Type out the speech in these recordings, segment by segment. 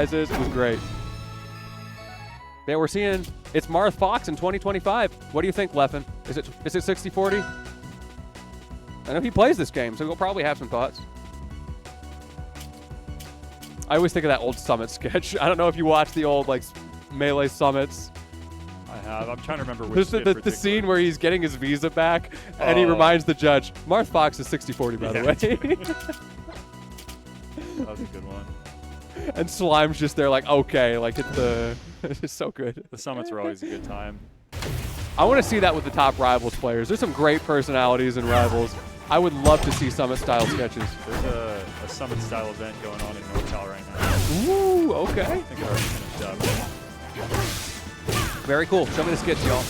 It was great. Yeah, we're seeing it's Marth Fox in 2025. What do you think, Leffen? Is it 60-40? I know he plays this game, so he'll probably have some thoughts. I always think of that old Summit sketch. I don't know if you watch the old like Melee Summits. I have. I'm trying to remember which the scene where he's getting his visa back, and he reminds the judge, Marth Fox is 60-40, by the way. That was a good one. And Slime's just there like, okay, like it's just so good. The Summits were always a good time. I want to see that with the top Rivals players. There's some great personalities in Rivals. I would love to see Summit-style sketches. There's a Summit-style event going on in NorCal right now. Ooh, okay. I think it already finished up. Very cool. Show me the skits, y'all.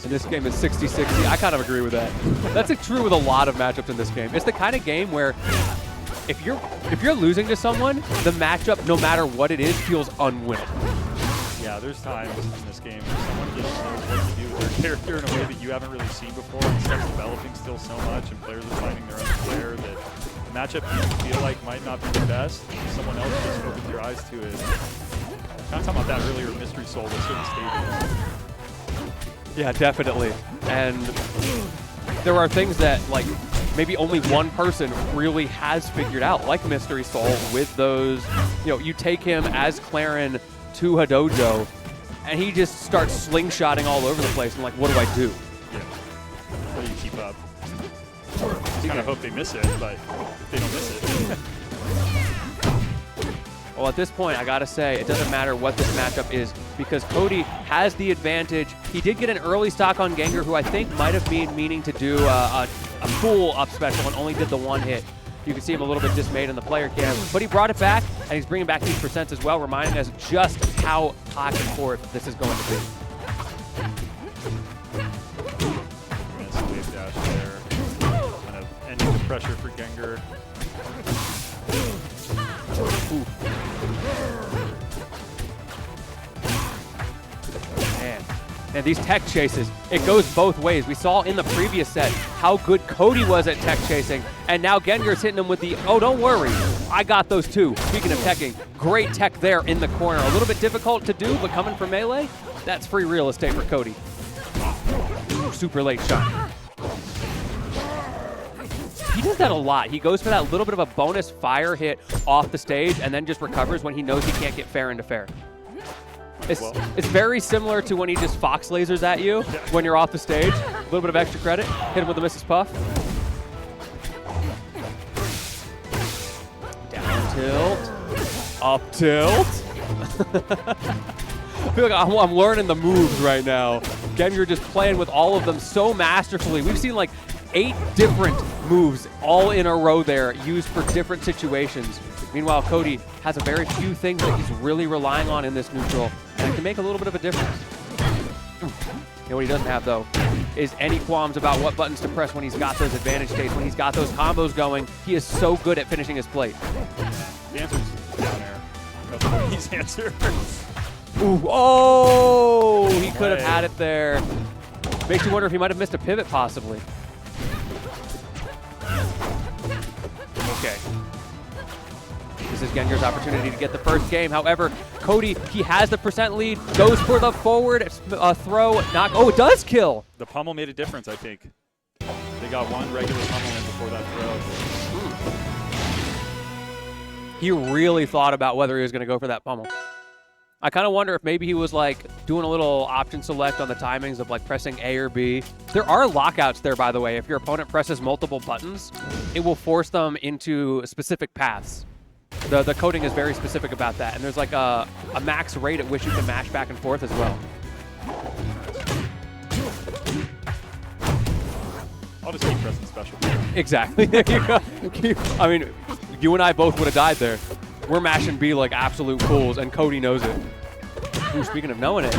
And this game is 60-60. I kind of agree with that. That's true with a lot of matchups in this game. It's the kind of game where if you're losing to someone, the matchup, no matter what it is, feels unwinnable. Yeah, there's times in this game where someone just knows what to do with their character in a way that you haven't really seen before, and stuff's developing still so much, and players are finding their own flair that the matchup you feel like might not be the best. Someone else just opens your eyes to it. Kind of talking about that earlier, Mystery Soul with certain stages. Yeah, definitely. And there are things that like maybe only one person really has figured out, like Mystery Soul with those, you take him as Clairen to Hadojo, and he just starts slingshotting all over the place. And like, what do I do? Yeah. How do you keep up? You kind of hope they miss it, but if they don't miss it. Well, at this point, I gotta say, it doesn't matter what this matchup is, because Cody has the advantage. He did get an early stock on Gengur, who I think might have been meaning to do a full up special and only did the one hit. You can see him a little bit dismayed in the player cam, but he brought it back, and he's bringing back these percents as well, reminding us just how back and forth this is going to be. Nice wave dash there. Kind of ending the pressure for Gengur. Ooh. Man, these tech chases, it goes both ways. We saw in the previous set how good Cody was at tech chasing, and now Gengur's hitting him with the, oh, don't worry, I got those too. Speaking of teching, great tech there in the corner. A little bit difficult to do, but coming from Melee, that's free real estate for Cody. Super late shot. He does that a lot. He goes for that little bit of a bonus fire hit off the stage and then just recovers when he knows he can't get fair into fair. It's very similar to when he just fox lasers at you when you're off the stage. A little bit of extra credit. Hit him with the Mrs. Puff. Down tilt. Up tilt. I feel like I'm learning the moves right now. Gengur just playing with all of them so masterfully. We've seen like 8 different moves all in a row there used for different situations. Meanwhile, Cody has a very few things that he's really relying on in this neutral, and it can make a little bit of a difference. And what he doesn't have, though, is any qualms about what buttons to press when he's got those advantage states, when he's got those combos going. He is so good at finishing his plate. The answer's down air. That's Cody's answer. Ooh, oh, he could have had it there. Makes you wonder if he might have missed a pivot, possibly. Okay. This is Gengur's opportunity to get the first game. However, Cody, he has the percent lead, goes for the forward throw. Oh, it does kill. The pummel made a difference, I think. They got one regular pummel in before that throw. He really thought about whether he was going to go for that pummel. I kind of wonder if maybe he was like doing a little option select on the timings of like pressing A or B. There are lockouts there, by the way. If your opponent presses multiple buttons, it will force them into specific paths. The coding is very specific about that, and there's like a max rate at which you can mash back and forth as well. I'll just keep pressing special. Exactly. There you go. I mean, you and I both would have died there. We're mashing B like absolute fools, and Cody knows it. Ooh, speaking of knowing it,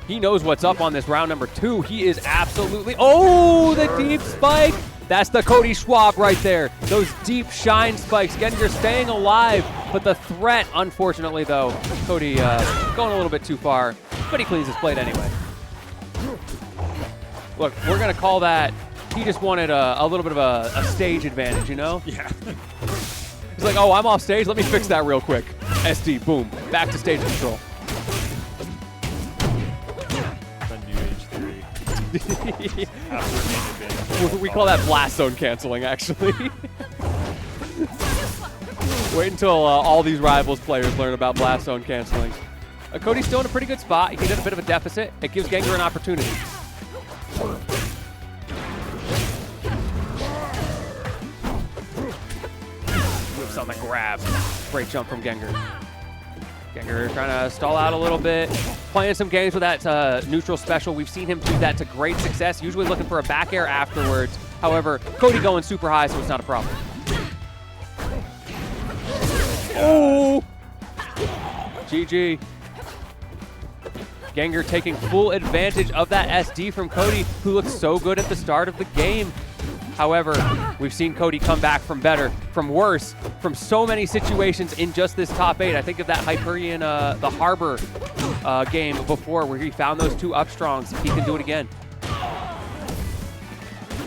he knows what's up on this round number 2. He is absolutely... Oh, the deep spike! That's the Cody Schwab right there. Those deep shine spikes. Gengur staying alive, but the threat, unfortunately, though, Cody going a little bit too far, but he cleans his plate anyway. Look, we're going to call that, he just wanted a little bit of a stage advantage, you know? Yeah. He's like, oh, I'm off stage. Let me fix that real quick. SD, boom. Back to stage control. The new age theory. After main advantage. We call that blast zone canceling, actually. Wait until all these rivals players learn about blast zone canceling. Cody's still in a pretty good spot. He's in a bit of a deficit. It gives Gengur an opportunity. Whips on the grab. Great jump from Gengur. Gengur trying to stall out a little bit. Playing some games with that neutral special. We've seen him do that to great success, usually looking for a back air afterwards. However, Cody going super high, so it's not a problem. Oh! GG. Gengur taking full advantage of that SD from Cody, who looked so good at the start of the game. However, we've seen Cody come back from better, from worse, from so many situations in just this top 8. I think of that Hyperion, the Harbor game before, where he found those 2 up strongs. He can do it again.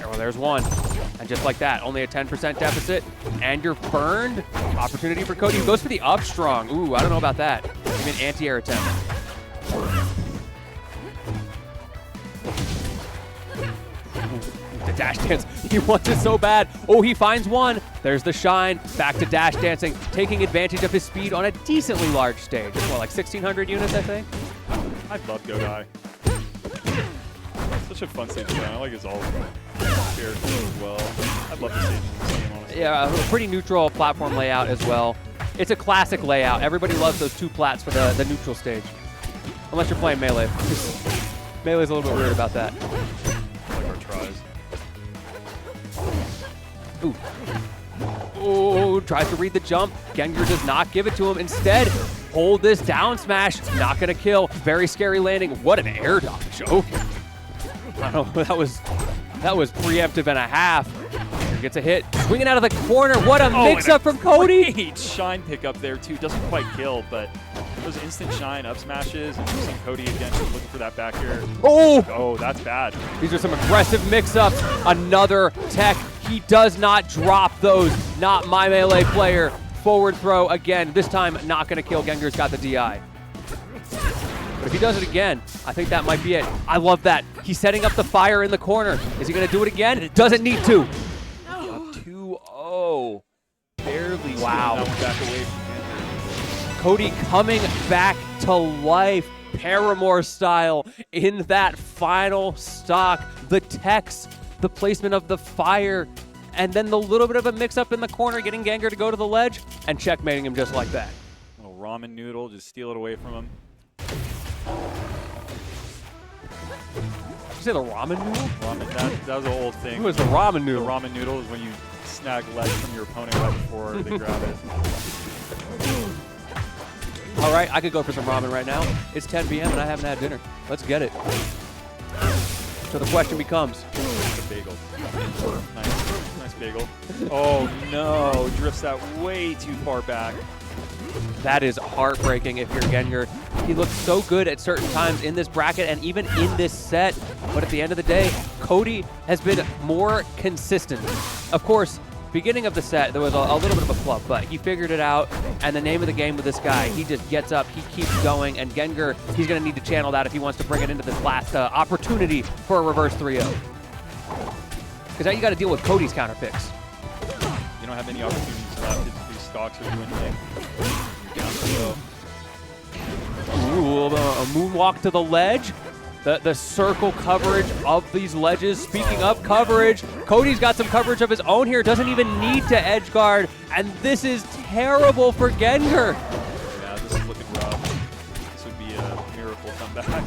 Well, there's one. And just like that, only a 10% deficit, and you're burned. Opportunity for Cody, who goes for the up strong. Ooh, I don't know about that. Maybe an anti-air attempt. The dash dance, he wants it so bad. Oh, he finds one. There's the shine, back to dash dancing, taking advantage of his speed on a decently large stage. It's what, like 1,600 units, I think? I love Godai. Such a fun stage to play. I like his all characters as well. I'd love to see this game, honestly. Yeah, a pretty neutral platform layout as well. It's a classic layout. Everybody loves those 2 plats for the neutral stage. Unless you're playing Melee. Melee's a little bit weird about that. Like our tries. Ooh. Oh, tries to read the jump. Gengur does not give it to him. Instead, hold this down smash. Not going to kill. Very scary landing. What an air dodge. Oh. I don't know. That was preemptive and a half. Gengur gets a hit. Swinging out of the corner. What a mix-up from Cody. Great shine pickup there, too. Doesn't quite kill, but those instant shine up smashes, and seeing Cody again just looking for that back air. Oh, that's bad. These are some aggressive mix-ups. Another tech. He does not drop those. Not my Melee player. Forward throw again. This time not going to kill. Gengur's got the DI. But if he does it again, I think that might be it. I love that. He's setting up the fire in the corner. Is he going to do it again? Doesn't need to. Up 2-0. Barely wow. that one back away from Gengur. Cody coming back to life, Paramore style, in that final stock. The techs, the placement of the fire, and then the little bit of a mix-up in the corner, getting Gengur to go to the ledge, and checkmating him just like that. Little ramen noodle, just steal it away from him. Did you say the ramen noodle? Ramen, that was an old thing. What was the ramen noodle? The ramen noodle is when you snag ledge from your opponent right before they grab it. All right, I could go for some ramen right now. It's 10 p.m. and I haven't had dinner. Let's get it. So the question becomes. The bagel. Nice bagel. Oh no, drifts that way too far back. That is heartbreaking if you're Gengur. He looked so good at certain times in this bracket and even in this set. But at the end of the day, Cody has been more consistent. Of course, beginning of the set, there was a little bit of a flub, but he figured it out. And the name of the game with this guy, he just gets up, he keeps going, and Gengur, he's going to need to channel that if he wants to bring it into this last opportunity for a reverse 3-0. Because now you got to deal with Cody's counter picks. You don't have any opportunities left. These stocks are doing things. You're down to go. Ooh, a moonwalk to the ledge. The circle coverage of these ledges. Speaking of coverage, Cody's got some coverage of his own here. Doesn't even need to edge guard. And this is terrible for Gengur. Yeah, this is looking rough. This would be a miracle comeback.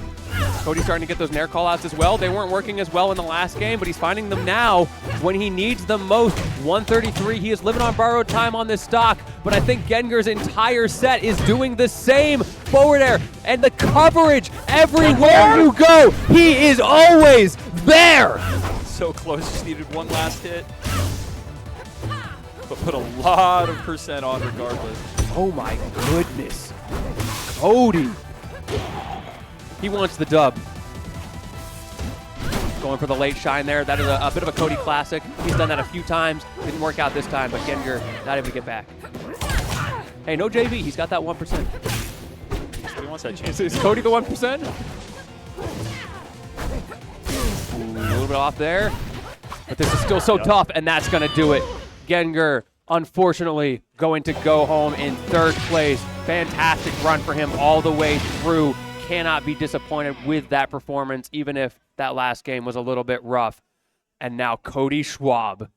Cody's starting to get those Nair callouts as well. They weren't working as well in the last game, but he's finding them now when he needs them most. 133, he is living on borrowed time on this stock, but I think Gengur's entire set is doing the same. Forward air and the coverage everywhere you go. He is always there. So close, just needed one last hit. But put a lot of percent on regardless. Oh my goodness. Cody. He wants the dub. Going for the late shine there. That is a bit of a Cody classic. He's done that a few times. Didn't work out this time, but Gengur not able to get back. Hey, no JV. He's got that 1%. He wants that chance. Is Cody the 1%? Ooh, a little bit off there. But this is still so tough, and that's going to do it. Gengur, unfortunately, going to go home in 3rd place. Fantastic run for him all the way through. Cannot be disappointed with that performance, even if that last game was a little bit rough. And now Cody Schwab.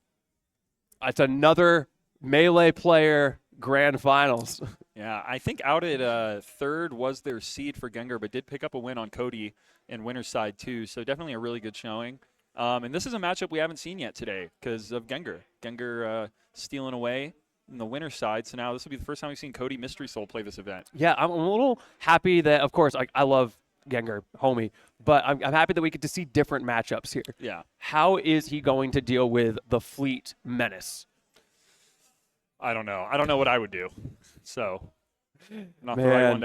It's another Melee player grand finals. Yeah, I think out at 3rd was their seed for Gengur, but did pick up a win on Cody in winner's side too. So definitely a really good showing. And this is a matchup we haven't seen yet today because of Gengur. Gengur stealing away in the winner's side. So now this will be the first time we've seen Cody Mystery Soul play this event. Yeah, I'm a little happy that, of course, I love Gengur, homie, but I'm happy that we get to see different matchups here. Yeah. How is he going to deal with the Fleet Menace? I don't know. I don't know what I would do. So, not the Man. right one to